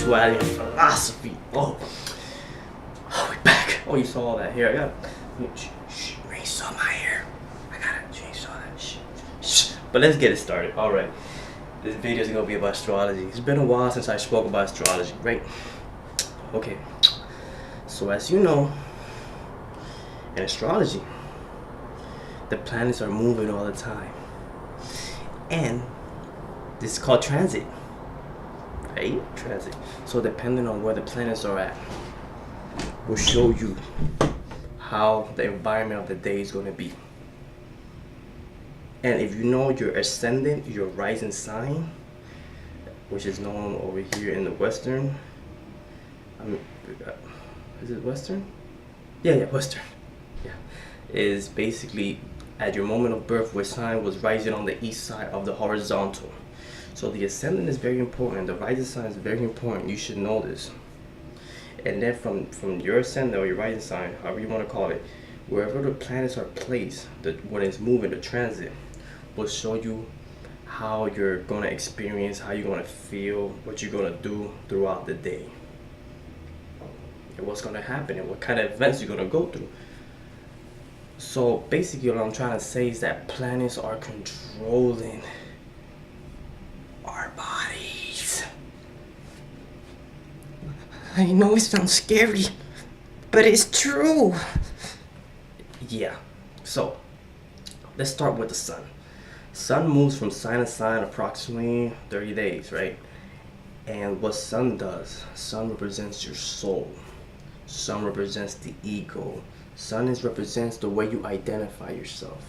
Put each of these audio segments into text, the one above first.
spirituality and philosophy. Oh, we back. Oh, you saw all that hair. I got Ray saw my hair. I gotta change all that. Shh. But let's get it started. All right. This video is gonna be about astrology. It's been a while since I spoke about astrology, right? Okay. So as you know, in astrology, the planets are moving all the time, and this is called transit, right? Transit. So depending on where the planets are at, will show you how the environment of the day is going to be. And if you know your ascendant, your rising sign, which is known over here in the Western, is it Western? Yeah, Western. Yeah, is basically at your moment of birth, which sign was rising on the east side of the horizontal. So the ascendant is very important. The rising sign is very important. You should know this. And then from your ascendant or your rising sign, however you want to call it, wherever the planets are placed, when it's moving, the transit will show you how you're going to experience, how you're going to feel, what you're going to do throughout the day, and what's going to happen, and what kind of events you're going to go through. So basically what I'm trying to say is that planets are controlling our bodies. I know it sounds scary, but it's true. Yeah, so let's start with the sun. Sun moves from sign to sign approximately 30 days, right? And what sun does, sun represents your soul. Sun represents the ego. Sun represents the way you identify yourself.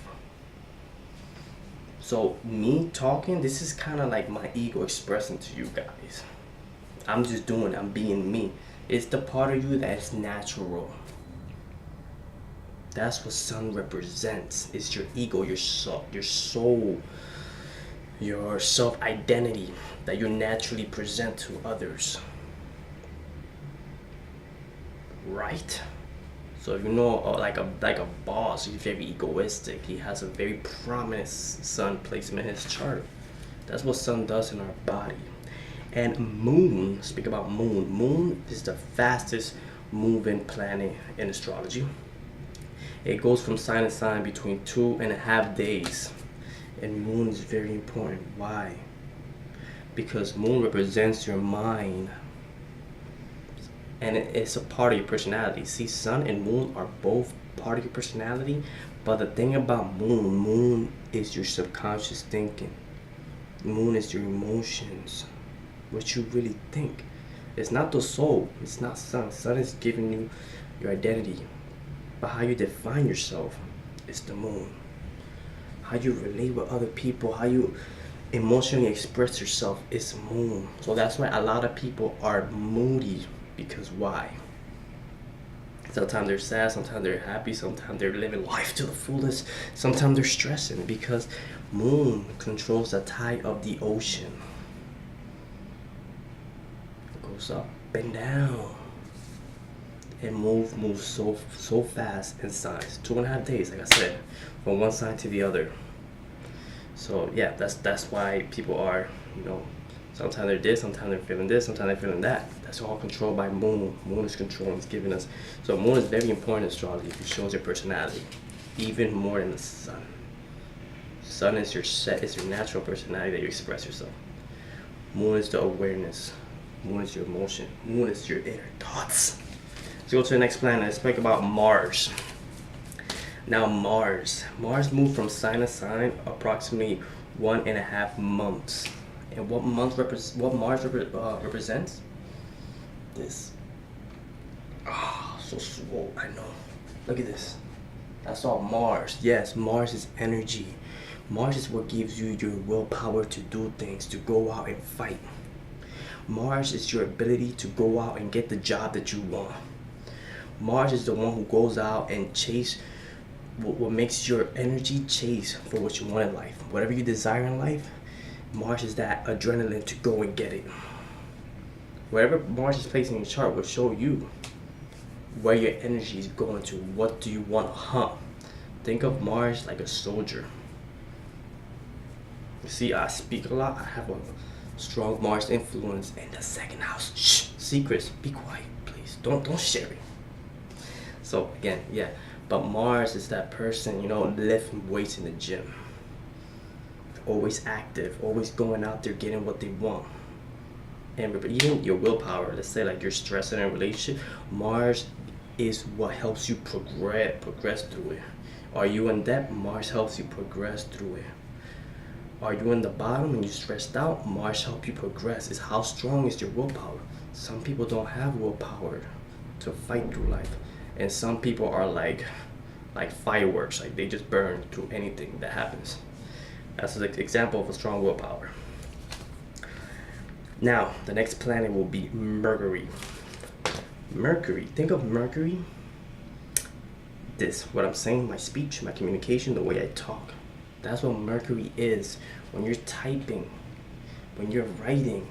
So me talking, this is kind of like my ego expressing to you guys. I'm just doing it, I'm being me. It's the part of you that's natural. That's what sun represents. It's your ego, your soul, your self-identity that you naturally present to others. Right? So if you know, like a boss, he's very egoistic. He has a very prominent sun placement in his chart. That's what sun does in our body. And moon, speak about moon. Moon is the fastest moving planet in astrology. It goes from sign to sign between 2.5 days. And moon is very important. Why? Because moon represents your mind. And it's a part of your personality. See, sun and moon are both part of your personality. But the thing about moon is your subconscious thinking. Moon is your emotions. What you really think. It's not the soul. It's not sun. Sun is giving you your identity. But how you define yourself is the moon. How you relate with other people, how you emotionally express yourself is moon. So that's why a lot of people are moody. Because why? Sometimes they're sad, sometimes they're happy, sometimes they're living life to the fullest, sometimes they're stressing, because moon controls the tide of the ocean. It goes up and down. It moves so fast in signs. 2.5 days, like I said, from one sign to the other. So yeah, that's why people are, sometimes they're this, sometimes they're feeling this, sometimes they're feeling that. That's all controlled by moon. Moon is controlling, it's giving us. So moon is very important in astrology. It shows your personality, even more than the sun. Sun is it's your natural personality that you express yourself. Moon is the awareness. Moon is your emotion. Moon is your inner thoughts. Let's go to the next planet. Let's speak about Mars. Now Mars moved from sign to sign approximately 1.5 months. And what Mars represents? This. So swole, I know. Look at this. That's all Mars. Yes, Mars is energy. Mars is what gives you your willpower to do things, to go out and fight. Mars is your ability to go out and get the job that you want. Mars is the one who goes out and chase what makes your energy chase for what you want in life. Whatever you desire in life, Mars is that adrenaline to go and get it. Wherever Mars is placed in your chart will show you where your energy is going to. What do you want to hunt? Think of Mars like a soldier. You see, I speak a lot. I have Strong Mars influence in the second house. Shh, secrets. Be quiet, please. Don't share it. So again, yeah. But Mars is that person, lifting weights in the gym. Always active, always going out there getting what they want. And even your willpower, let's say like you're stressed in a relationship, Mars is what helps you progress through it. Are you in debt? Mars helps you progress through it. Are you in the bottom and you're stressed out? Mars helps you progress. It's how strong is your willpower. Some people don't have willpower to fight through life. And some people are like fireworks, like they just burn through anything that happens. That's an example of a strong willpower. Now, the next planet will be Mercury. Mercury, think of Mercury. What I'm saying, my speech, my communication, the way I talk. That's what Mercury is. When you're typing, when you're writing,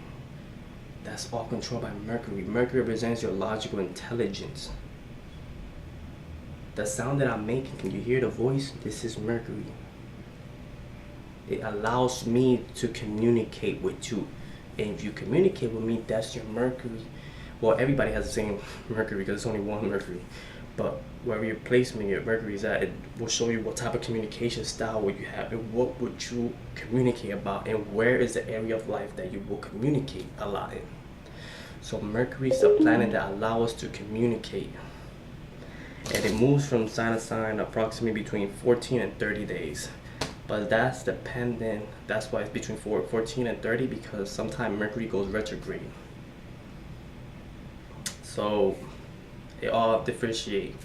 that's all controlled by Mercury. Mercury represents your logical intelligence. The sound that I'm making, can you hear the voice? This is Mercury. It allows me to communicate with you. And if you communicate with me, that's your Mercury. Well, everybody has the same Mercury because it's only one Mercury. But wherever your placement, your Mercury is at, it will show you what type of communication style would you have and what would you communicate about and where is the area of life that you will communicate a lot in. So Mercury is a planet that allows us to communicate. And it moves from sign to sign approximately between 14 and 30 days. But that's dependent, that's why it's between 14 and 30 because sometimes Mercury goes retrograde. So it all differentiate,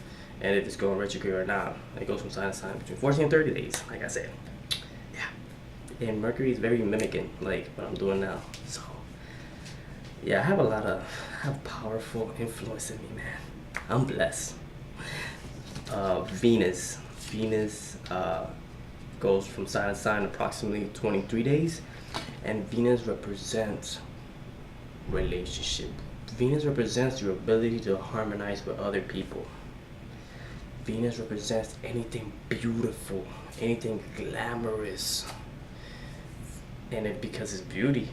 and if it's going retrograde or not, it goes from sign to sign between 14 and 30 days, like I said. Yeah. And Mercury is very mimicking, like what I'm doing now. So yeah, I have powerful influence in me, man. I'm blessed. Venus goes from sign to sign approximately 23 days, and Venus represents relationship. Venus represents your ability to harmonize with other people. Venus represents anything beautiful, anything glamorous, and because it's beauty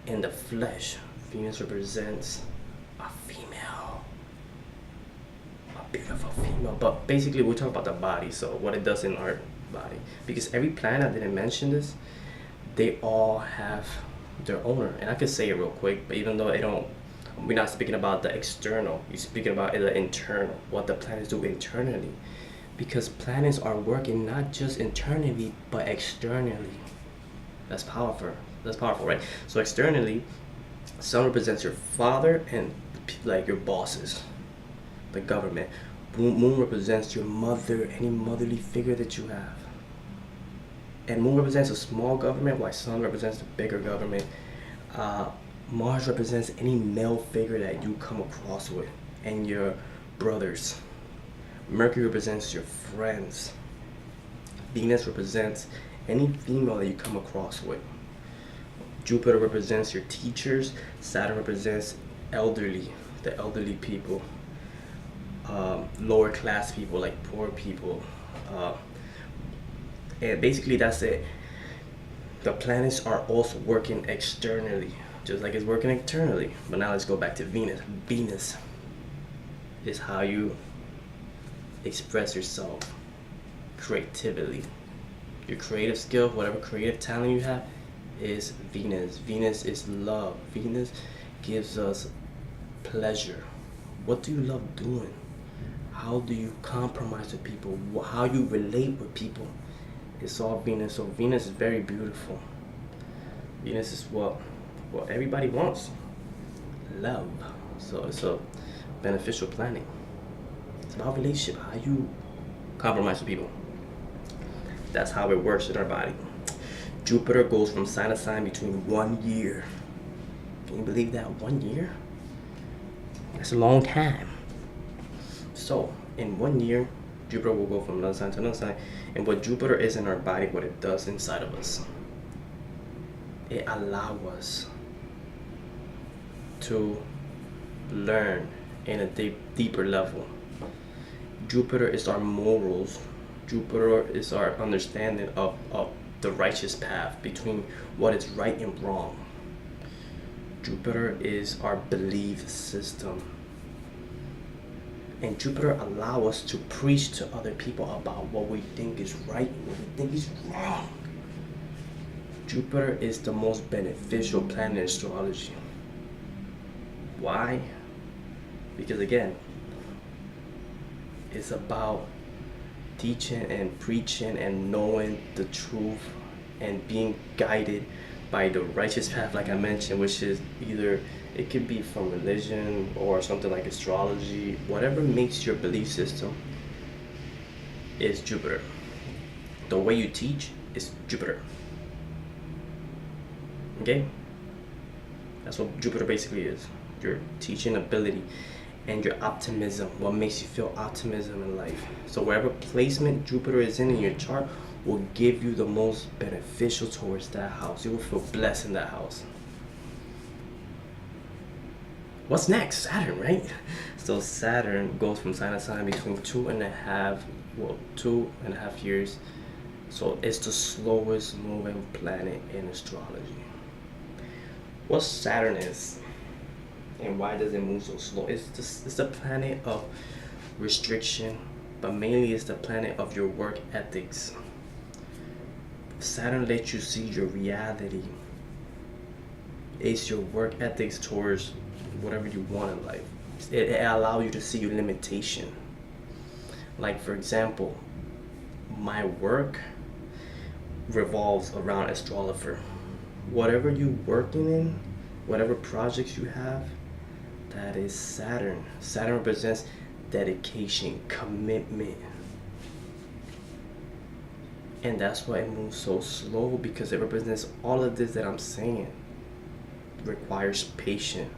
in the flesh, Venus represents a female, a beautiful female. But basically we talk about the body, so what it does in our body, because every planet, I didn't mention this, they all have their owner. And I could say it real quick, but even though we're not speaking about the external, we're speaking about the internal, what the planets do internally, because planets are working not just internally but externally. That's powerful, right? So externally, Sun represents your father and like your bosses, the government. Moon represents your mother, any motherly figure that you have. And Moon represents a small government, while Sun represents the bigger government. Mars represents any male figure that you come across with, and your brothers. Mercury represents your friends. Venus represents any female that you come across with. Jupiter represents your teachers. Saturn represents the elderly people, lower class people, like poor people. And basically that's it. The planets are also working externally, just like it's working internally. But now let's go back to Venus. Venus is how you express yourself, creatively. Your creative skill, whatever creative talent you have, is Venus. Venus is love. Venus gives us pleasure. What do you love doing? How do you compromise with people? How you relate with people? It's all Venus. So Venus is very beautiful. Venus is what everybody wants. Love. So it's a beneficial planet. It's about relationship, how you compromise with people. That's how it works in our body. Jupiter goes from sign to sign between 1 year. Can you believe that? 1 year? That's a long time. So in 1 year, Jupiter will go from another sign to another sign. And what Jupiter is in our body, what it does inside of us, it allows us to learn in a deeper level. Jupiter is our morals. Jupiter is our understanding of the righteous path, between what is right and wrong. Jupiter is our belief system. And Jupiter allows us to preach to other people about what we think is right and what we think is wrong. Jupiter is the most beneficial planet in astrology. Why? Because again, it's about teaching and preaching and knowing the truth and being guided by the righteous path, like I mentioned, which is either, it could be from religion or something like astrology. Whatever makes your belief system is Jupiter. The way you teach is Jupiter. Okay? That's what Jupiter basically is. Your teaching ability and your optimism. What makes you feel optimism in life. So wherever placement Jupiter is in your chart will give you the most beneficial towards that house. You will feel blessed in that house. What's next? Saturn, right? So Saturn goes from sign to sign between 2.5 years. So it's the slowest moving planet in astrology. What Saturn is and why does it move so slow? It's the planet of restriction, but mainly it's the planet of your work ethics. Saturn lets you see your reality. It's your work ethics towards whatever you want in life. It allows you to see your limitation. Like for example, my work revolves around Astrologer. Whatever you're working in, whatever projects you have, that is Saturn. Saturn represents dedication, commitment. And that's why it moves so slow, because it represents all of this that I'm saying. It requires patience.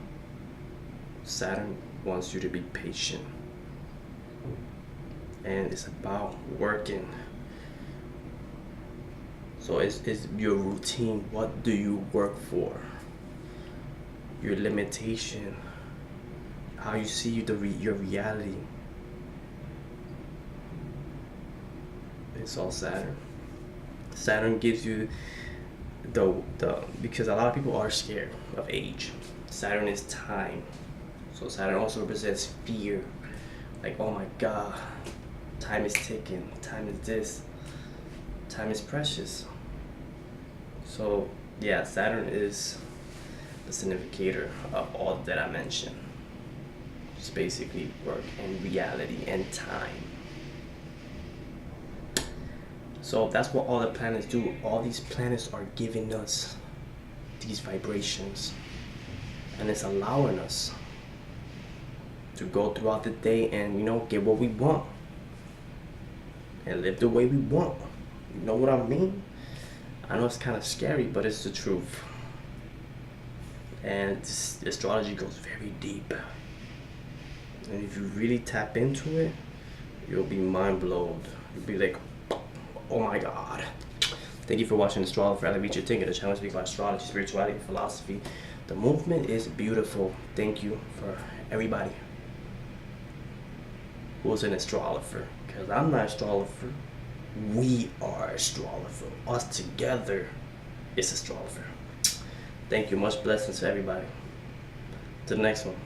Saturn wants you to be patient. And it's about working. So it's your routine. What do you work for? Your limitation. How you see your reality. It's all Saturn. Saturn gives you the because a lot of people are scared of age. Saturn is time. So Saturn also represents fear. Like, oh my God, time is ticking. Time is this. Time is precious. So yeah, Saturn is the significator of all that I mentioned. It's basically work and reality and time. So that's what all the planets do. All these planets are giving us these vibrations, and it's allowing us to go throughout the day and get what we want and live the way we want. You know what I mean? I know it's kind of scary, but it's the truth. And astrology goes very deep, and if you really tap into it, you'll be mind blown. You'll be like, oh my God. Thank you for watching Astrologer. I reach your thinking. The channel speaks about astrology, spirituality, philosophy. The movement is beautiful. Thank you for everybody who's an astrologer. Because I'm not astrologer. We are astrologer. Us together is astrologer. Thank you. Much blessings to everybody. To the next one.